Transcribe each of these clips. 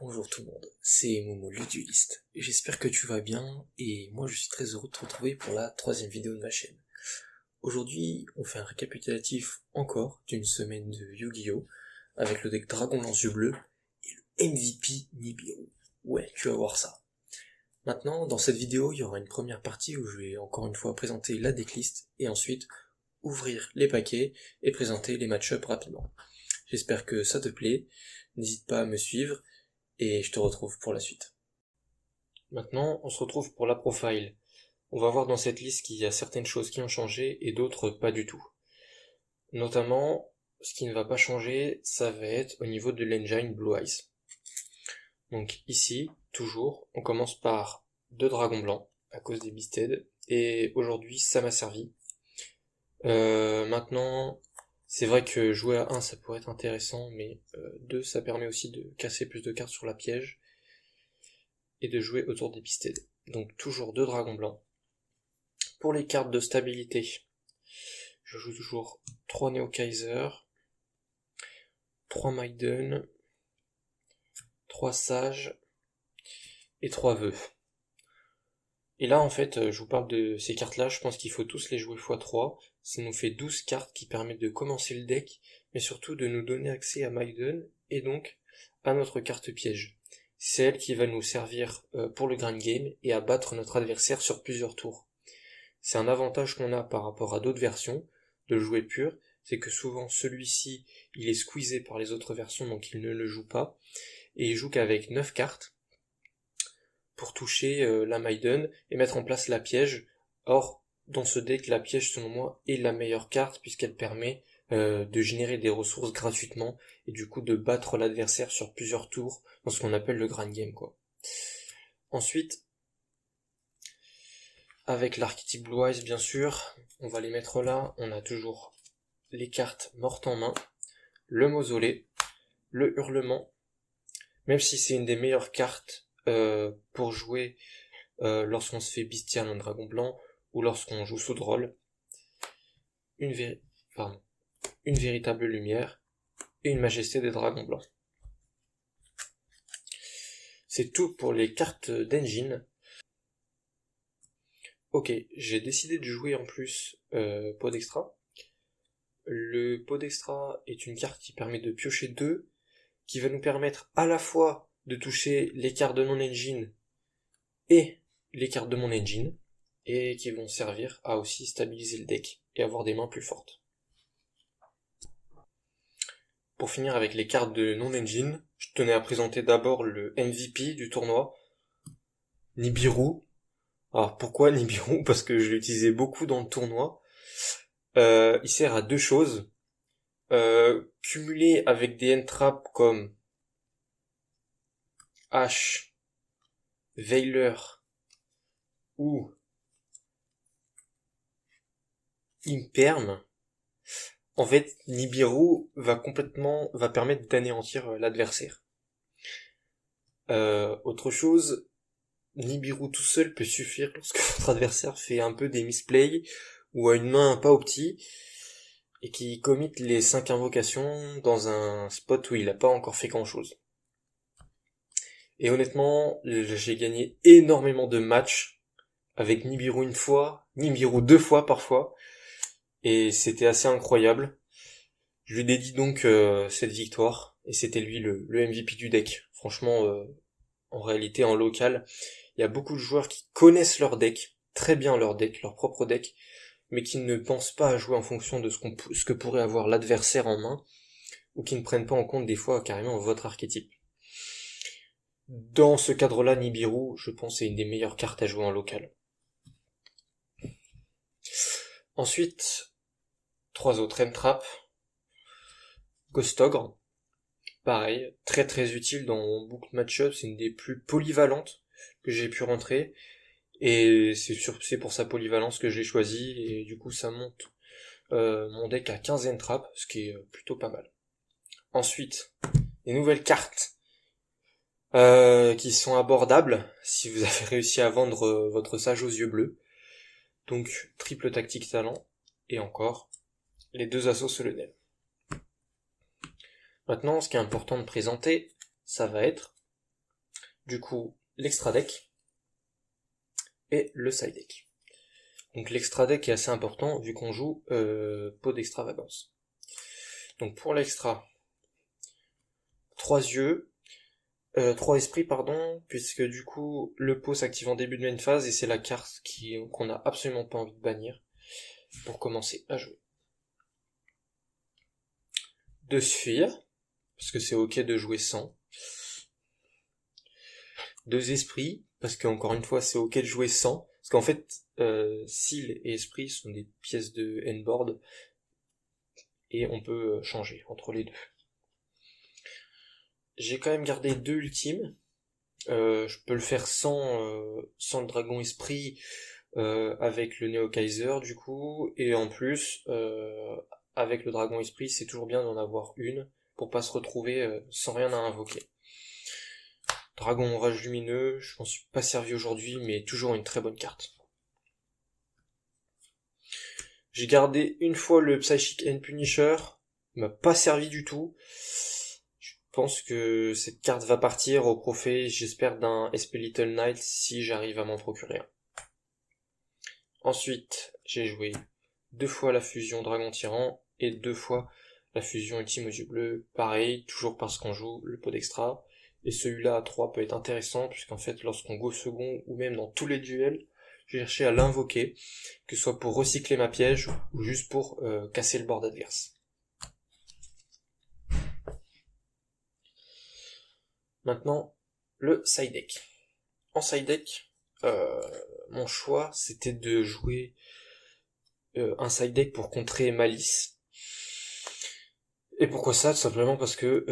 Bonjour tout le monde, c'est Momo le dueliste. J'espère que tu vas bien et moi je suis très heureux de te retrouver pour la troisième vidéo de ma chaîne. Aujourd'hui on fait un récapitulatif encore d'une semaine de Yu-Gi-Oh! Avec le deck Dragon Lance Yeux Bleu et le MVP Nibiru. Ouais, tu vas voir ça. Maintenant, dans cette vidéo, il y aura une première partie où je vais encore une fois présenter la decklist et ensuite ouvrir les paquets et présenter les match-ups rapidement. J'espère que ça te plaît, n'hésite pas à me suivre et je te retrouve pour la suite. Maintenant, on se retrouve pour la profile. On va voir dans cette liste qu'il y a certaines choses qui ont changé et d'autres pas du tout. Notamment, ce qui ne va pas changer, ça va être au niveau de l'engine Blue Eyes. Donc ici, toujours, on commence par 2 dragons blancs, à cause des Beasted, et aujourd'hui ça m'a servi. Maintenant, c'est vrai que jouer à 1 ça pourrait être intéressant, mais 2 ça permet aussi de casser plus de cartes sur la piège, et de jouer autour des Beasted. Donc toujours 2 dragons blancs. Pour les cartes de stabilité, je joue toujours 3 Neo Kaiser, 3 Maiden, 3 Sages et 3 Vœux. Et là en fait, je vous parle de ces cartes-là, je pense qu'il faut tous les jouer x3. Ça nous fait 12 cartes qui permettent de commencer le deck, mais surtout de nous donner accès à Maiden et donc à notre carte piège. C'est elle qui va nous servir pour le grind game et à battre notre adversaire sur plusieurs tours. C'est un avantage qu'on a par rapport à d'autres versions de jouer pur, c'est que souvent celui-ci il est squeezé par les autres versions donc il ne le joue pas, et il joue qu'avec 9 cartes pour toucher la Maiden et mettre en place la piège. Or, dans ce deck, la piège selon moi est la meilleure carte puisqu'elle permet de générer des ressources gratuitement et du coup de battre l'adversaire sur plusieurs tours dans ce qu'on appelle le grind game quoi. Ensuite, avec l'archétype Blue Eyes bien sûr, on va les mettre là, on a toujours les cartes mortes en main, le mausolée, le hurlement, même si c'est une des meilleures cartes pour jouer lorsqu'on se fait bestial en dragon blanc ou lorsqu'on joue sous drôle, une véritable lumière et une majesté des dragons blancs. C'est tout pour les cartes d'engine. Ok, j'ai décidé de jouer en plus pot d'extra. Le pot d'extra est une carte qui permet de piocher 2, qui va nous permettre à la fois de toucher les cartes de non-engine et les cartes de mon engine, et qui vont servir à aussi stabiliser le deck et avoir des mains plus fortes. Pour finir avec les cartes de non-engine, je tenais à présenter d'abord le MVP du tournoi, Nibiru. Alors pourquoi Nibiru? Parce que je l'utilisais beaucoup dans le tournoi. Il sert à 2 choses. Cumuler avec des end-traps comme H, Veiler ou Imperm. En fait, Nibiru va permettre d'anéantir l'adversaire. Autre chose, Nibiru tout seul peut suffire lorsque votre adversaire fait un peu des misplays ou a une main pas opti et qui commit les 5 invocations dans un spot où il n'a pas encore fait grand chose. Et honnêtement, j'ai gagné énormément de matchs avec Nibiru une fois, Nibiru 2 fois parfois, et c'était assez incroyable. Je lui dédie donc cette victoire, et c'était lui le MVP du deck. Franchement, en réalité, en local, il y a beaucoup de joueurs qui connaissent leur deck, très bien leur deck, leur propre deck, mais qui ne pensent pas à jouer en fonction de ce que pourrait avoir l'adversaire en main, ou qui ne prennent pas en compte des fois carrément votre archétype. Dans ce cadre-là, Nibiru, je pense, est une des meilleures cartes à jouer en local. Ensuite, 3 autres M-Trap. Ghostogre, pareil, très très utile dans beaucoup de match-ups, c'est une des plus polyvalentes que j'ai pu rentrer, et c'est pour sa polyvalence que j'ai choisi, et du coup ça monte mon deck à 15 M-Trap, ce qui est plutôt pas mal. Ensuite, les nouvelles cartes qui sont abordables si vous avez réussi à vendre votre sage aux yeux bleus. Donc triple tactique talent et encore les 2 assauts solennels. Maintenant, ce qui est important de présenter, ça va être du coup l'extra deck et le side deck. Donc l'extra deck est assez important vu qu'on joue pot d'extravagance. Donc pour l'extra, 3 yeux, 3 esprits pardon, puisque du coup le pot s'active en début de main phase et c'est la carte qu'on a absolument pas envie de bannir pour commencer à jouer. 2 sphères, parce que c'est ok de jouer sans. 2 esprits, parce que encore une fois c'est ok de jouer sans. Parce qu'en fait, seal et esprit sont des pièces de N-board, et on peut changer entre les deux. J'ai quand même gardé 2 ultimes. Je peux le faire sans le dragon esprit, avec le Neo Kaiser du coup, et en plus, avec le dragon esprit, c'est toujours bien d'en avoir une, pour pas se retrouver sans rien à invoquer. Dragon orage lumineux, je m'en suis pas servi aujourd'hui, mais toujours une très bonne carte. J'ai gardé une fois le Psychic End Punisher, il m'a pas servi du tout. Je pense que cette carte va partir au profit, j'espère, d'un SP Little Knight si j'arrive à m'en procurer un. Ensuite, j'ai joué 2 fois la fusion Dragon Tyran et 2 fois la fusion Ultime aux yeux bleus. Pareil, toujours parce qu'on joue le pot d'extra. Et celui-là à 3 peut être intéressant, puisqu'en fait, lorsqu'on go second, ou même dans tous les duels, j'ai cherché à l'invoquer, que ce soit pour recycler ma piège, ou juste pour casser le board adverse. Maintenant, le side deck. En side deck, mon choix, c'était de jouer un side deck pour contrer Malice. Et pourquoi ça? Tout simplement parce que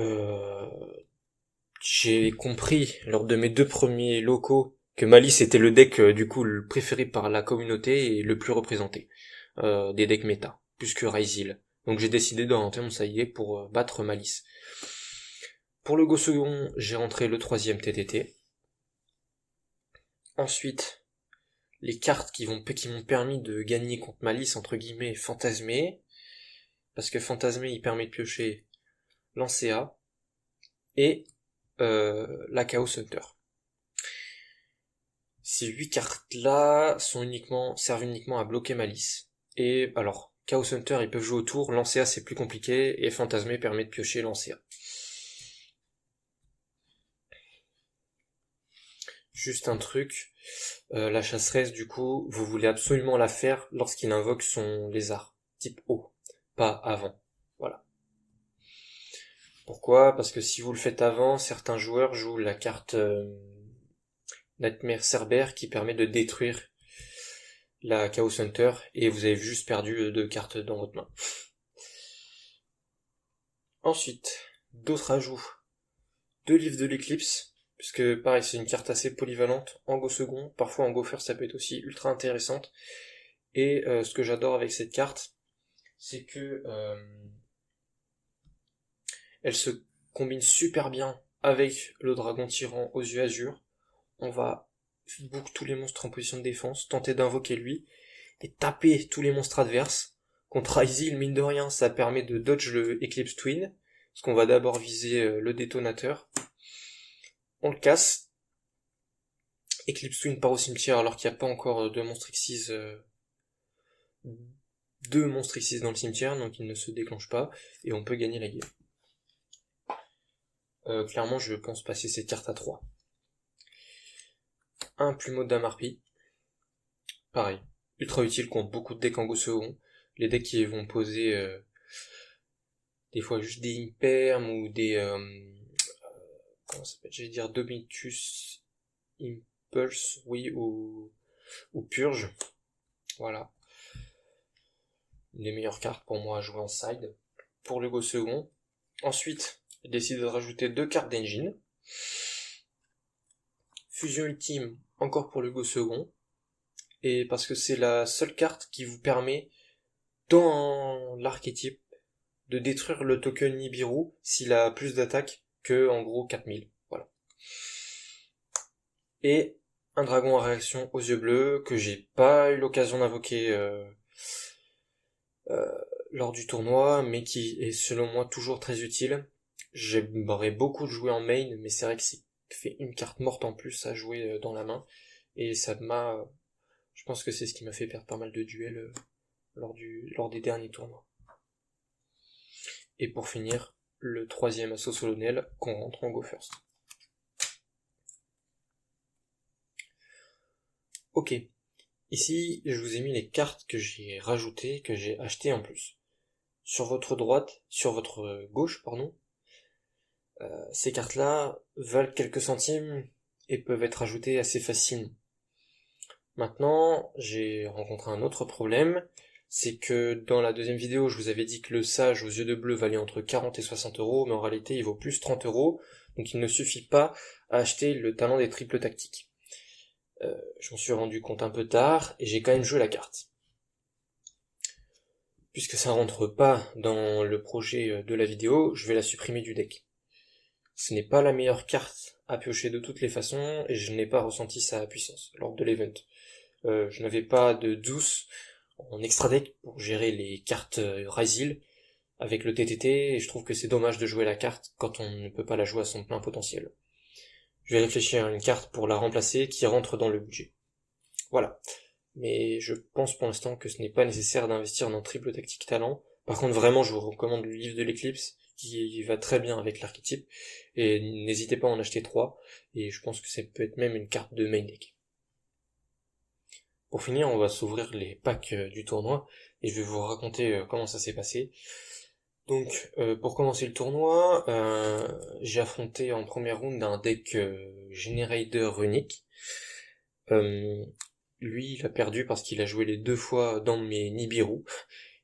j'ai compris lors de mes 2 premiers locaux que Malice était le deck du coup le préféré par la communauté et le plus représenté des decks méta, plus que Ryzeal. Donc j'ai décidé d'orienter mon side deck pour battre Malice. Pour le go second, j'ai rentré le 3ème TTT. Ensuite, les cartes qui m'ont permis de gagner contre Malice, entre guillemets, Fantasmé, parce que Fantasmé il permet de piocher Lancea et la Chaos Hunter. Ces 8 cartes-là servent uniquement à bloquer Malice. Et alors, Chaos Hunter, ils peuvent jouer autour, Lancea c'est plus compliqué, et Fantasmé permet de piocher Lancea. Juste un truc, la chasseresse du coup, vous voulez absolument la faire lorsqu'il invoque son lézard, type O, pas avant. Voilà. Pourquoi? Parce que si vous le faites avant, certains joueurs jouent la carte Nightmare Cerber qui permet de détruire la Chaos Hunter et vous avez juste perdu 2 cartes dans votre main. Ensuite, d'autres ajouts. 2 livres de l'éclipse, puisque pareil c'est une carte assez polyvalente, en go second, parfois en go first ça peut être aussi ultra intéressante. Et ce que j'adore avec cette carte, c'est que elle se combine super bien avec le dragon tyran aux yeux azur. On va book tous les monstres en position de défense, tenter d'invoquer lui, et taper tous les monstres adverses. Contre Ryzeal, mine de rien, ça permet de dodge le Eclipse Twin, parce qu'on va d'abord viser le détonateur. On le casse. Eclipse Twin part au cimetière alors qu'il n'y a pas encore de monstre Xyz, deux monstres Xyz dans le cimetière, donc il ne se déclenche pas, et on peut gagner la game. Clairement, je pense passer cette carte à 3. Un plumeau d'Amarpi. Pareil. Ultra utile contre beaucoup de decks en go second. Les decks qui vont poser des fois juste des Imperm ou des... comment ça s'appelle? J'allais dire Domitus Impulse, oui, ou Purge. Voilà. Une des meilleures cartes pour moi à jouer en side. Pour le go second. Ensuite, j'ai décidé de rajouter 2 cartes d'engine. Fusion ultime, encore pour le go second. Et parce que c'est la seule carte qui vous permet, dans l'archétype, de détruire le token Nibiru s'il a plus d'attaque que, en gros, 4000. Voilà. Et un dragon à réaction aux yeux bleus, que j'ai pas eu l'occasion d'invoquer lors du tournoi, mais qui est selon moi toujours très utile. J'aimerais beaucoup de jouer en main, mais c'est vrai que c'est fait une carte morte en plus à jouer dans la main, et je pense que c'est ce qui m'a fait perdre pas mal de duels lors des derniers tournois. Et pour finir, le troisième assaut solennel qu'on rentre en go first. Ok, ici je vous ai mis les cartes que j'ai rajoutées, que j'ai achetées en plus. Sur votre gauche, pardon, ces cartes-là valent quelques centimes et peuvent être ajoutées assez facilement. Maintenant, j'ai rencontré un autre problème, c'est que dans la deuxième vidéo, je vous avais dit que le sage aux yeux de bleu valait entre 40 et 60 euros, mais en réalité il vaut plus 30 euros, donc il ne suffit pas à acheter le talent des triples tactiques. Je m'en suis rendu compte un peu tard, et j'ai quand même joué la carte. Puisque ça rentre pas dans le projet de la vidéo, je vais la supprimer du deck. Ce n'est pas la meilleure carte à piocher de toutes les façons, et je n'ai pas ressenti sa puissance lors de l'event. Je n'avais pas de douce en extra deck pour gérer les cartes Ryzil avec le TTT, et je trouve que c'est dommage de jouer la carte quand on ne peut pas la jouer à son plein potentiel. Je vais réfléchir à une carte pour la remplacer qui rentre dans le budget. Voilà. Mais je pense pour l'instant que ce n'est pas nécessaire d'investir dans triple tactique talent. Par contre, vraiment, je vous recommande le livre de l'éclipse, qui va très bien avec l'archétype, et n'hésitez pas à en acheter 3, et je pense que ça peut être même une carte de main deck. Pour finir, on va s'ouvrir les packs du tournoi, et je vais vous raconter comment ça s'est passé. Donc, pour commencer le tournoi, j'ai affronté en première round un deck Generator Runic. Lui, il a perdu parce qu'il a joué les 2 fois dans mes Nibiru,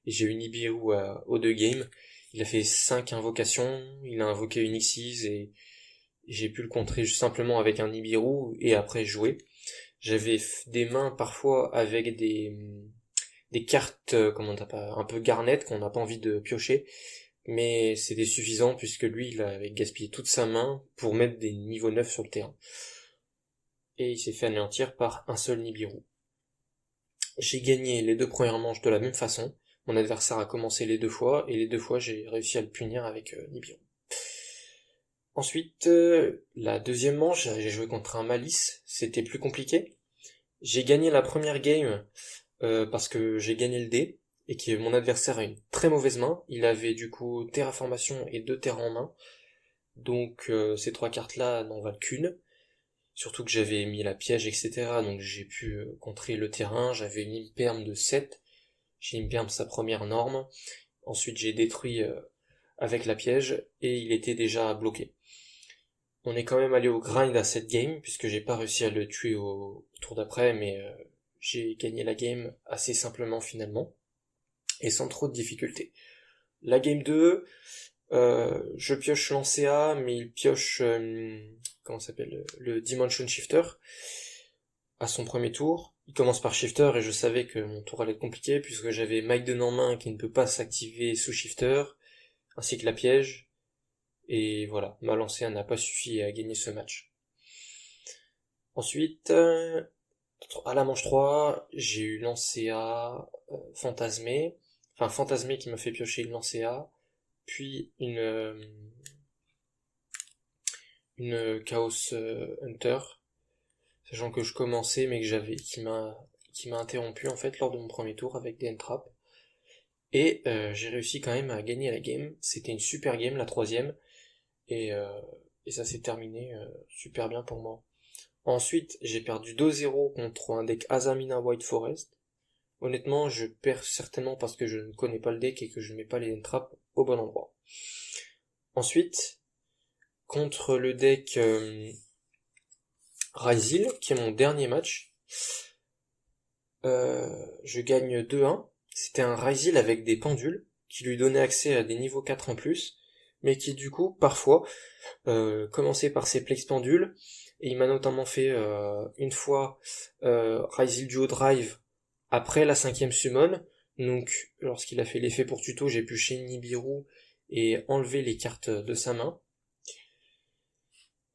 et j'ai eu Nibiru aux 2 games. Il a fait 5 invocations, il a invoqué une Xyz, et j'ai pu le contrer simplement avec un Nibiru, et après jouer. J'avais des mains parfois avec des cartes, un peu garnet qu'on n'a pas envie de piocher, mais c'était suffisant puisque lui, il avait gaspillé toute sa main pour mettre des niveaux 9 sur le terrain. Et il s'est fait anéantir par un seul Nibiru. J'ai gagné les 2 premières manches de la même façon. Mon adversaire a commencé les 2 fois, et les 2 fois j'ai réussi à le punir avec Nibiru. Ensuite, la deuxième manche, j'ai joué contre un Malice, c'était plus compliqué. J'ai gagné la première game parce que j'ai gagné le dé, et que mon adversaire a une très mauvaise main. Il avait du coup Terraformation et 2 terres en main, donc ces 3 cartes-là n'en valent qu'une. Surtout que j'avais mis la piège, etc. Donc j'ai pu contrer le terrain, j'avais une imperme de 7, j'ai imperme sa première norme, ensuite j'ai détruit avec la piège, et il était déjà bloqué. On est quand même allé au grind à cette game, puisque j'ai pas réussi à le tuer au tour d'après, mais j'ai gagné la game assez simplement finalement, et sans trop de difficultés. La game 2, je pioche l'Ancea, mais il pioche, comment ça s'appelle, le Dimension Shifter, à son premier tour. Il commence par Shifter, et je savais que mon tour allait être compliqué, puisque j'avais Maiden en main qui ne peut pas s'activer sous Shifter, ainsi que la piège, et voilà, ma Lancea n'a pas suffi à gagner ce match. Ensuite, à la manche 3, j'ai eu Lancea Fantasmé, qui m'a fait piocher une Lancea, puis une Chaos Hunter, sachant que je commençais mais qui m'a interrompu en fait lors de mon premier tour avec des entraps. Et j'ai réussi quand même à gagner la game. C'était une super game, la troisième, et ça s'est terminé super bien pour moi. Ensuite, j'ai perdu 2-0 contre un deck Azamina White Forest. Honnêtement, je perds certainement parce que je ne connais pas le deck et que je ne mets pas les entraps au bon endroit. Ensuite, contre le deck Ryzil, qui est mon dernier match, je gagne 2-1. C'était un Ryzil avec des pendules, qui lui donnait accès à des niveaux 4 en plus, mais qui du coup, parfois, commençait par ses Plex pendules, et il m'a notamment fait une fois Ryzil Duo Drive après la 5ème summon. Donc lorsqu'il a fait l'effet pour tuto, j'ai pu chez Nibiru et enlever les cartes de sa main.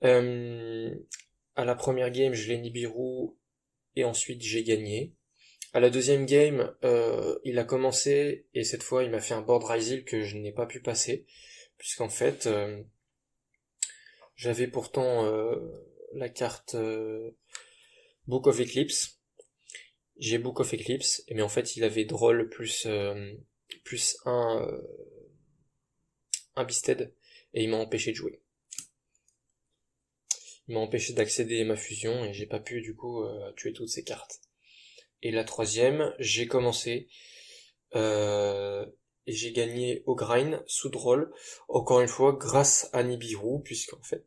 À la première game, je l'ai Nibiru, et ensuite j'ai gagné. À la deuxième game, il a commencé, et cette fois il m'a fait un board Ryzil que je n'ai pas pu passer, puisqu'en fait J'avais pourtant la carte Book of Eclipse. J'ai Book of Eclipse, mais en fait il avait Droll plus un Beasted, et il m'a empêché de jouer. Il m'a empêché d'accéder à ma fusion, et j'ai pas pu du coup tuer toutes ces cartes. Et la troisième, j'ai commencé, et j'ai gagné au grind sous Droll, encore une fois grâce à Nibiru, puisqu'en fait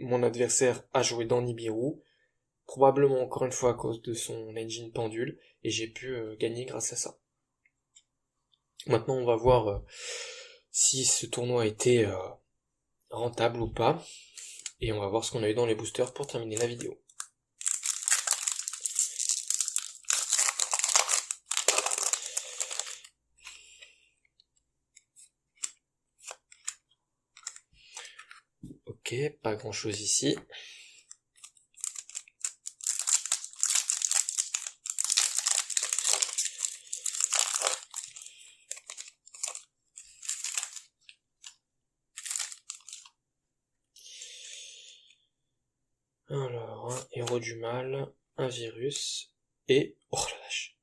mon adversaire a joué dans Nibiru, probablement encore une fois à cause de son engine pendule, et j'ai pu gagner grâce à ça. Maintenant on va voir si ce tournoi a été rentable ou pas, et on va voir ce qu'on a eu dans les boosters pour terminer la vidéo. Ok, pas grand chose ici. Alors, un héros du mal, un virus, et... oh la vache.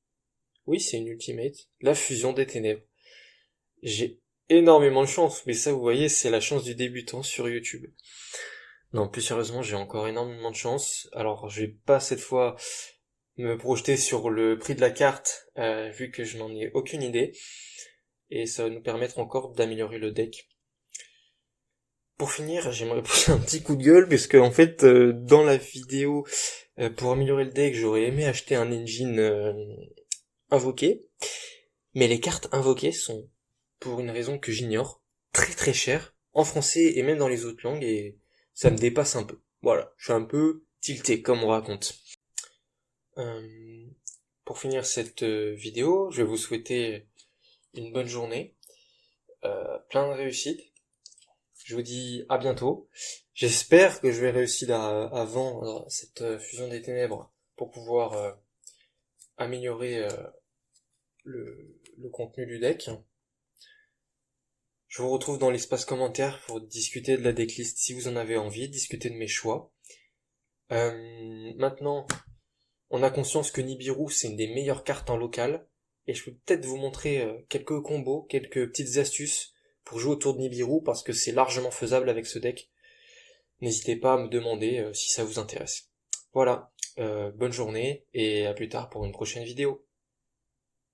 Oui, c'est une ultimate. La fusion des ténèbres. J'ai énormément de chance, mais ça, vous voyez, c'est la chance du débutant sur YouTube. Non, plus sérieusement, j'ai encore énormément de chance. Alors, je vais pas cette fois me projeter sur le prix de la carte, vu que je n'en ai aucune idée. Et ça va nous permettre encore d'améliorer le deck. Pour finir, j'aimerais pousser un petit coup de gueule, parce que en fait, dans la vidéo, pour améliorer le deck, j'aurais aimé acheter un engine invoqué, mais les cartes invoquées sont, pour une raison que j'ignore, très très chères, en français et même dans les autres langues, et ça me dépasse un peu. Voilà, je suis un peu tilté, comme on raconte. Pour finir cette vidéo, je vais vous souhaiter une bonne journée, plein de réussite. Je vous dis à bientôt. J'espère que je vais réussir avant cette fusion des ténèbres pour pouvoir améliorer le contenu du deck. Je vous retrouve dans l'espace commentaire pour discuter de la decklist si vous en avez envie, discuter de mes choix. Maintenant, on a conscience que Nibiru c'est une des meilleures cartes en local, et je peux peut-être vous montrer quelques combos, quelques petites astuces pour jouer autour de Nibiru parce que c'est largement faisable avec ce deck. N'hésitez pas à me demander si ça vous intéresse. Voilà, bonne journée et à plus tard pour une prochaine vidéo.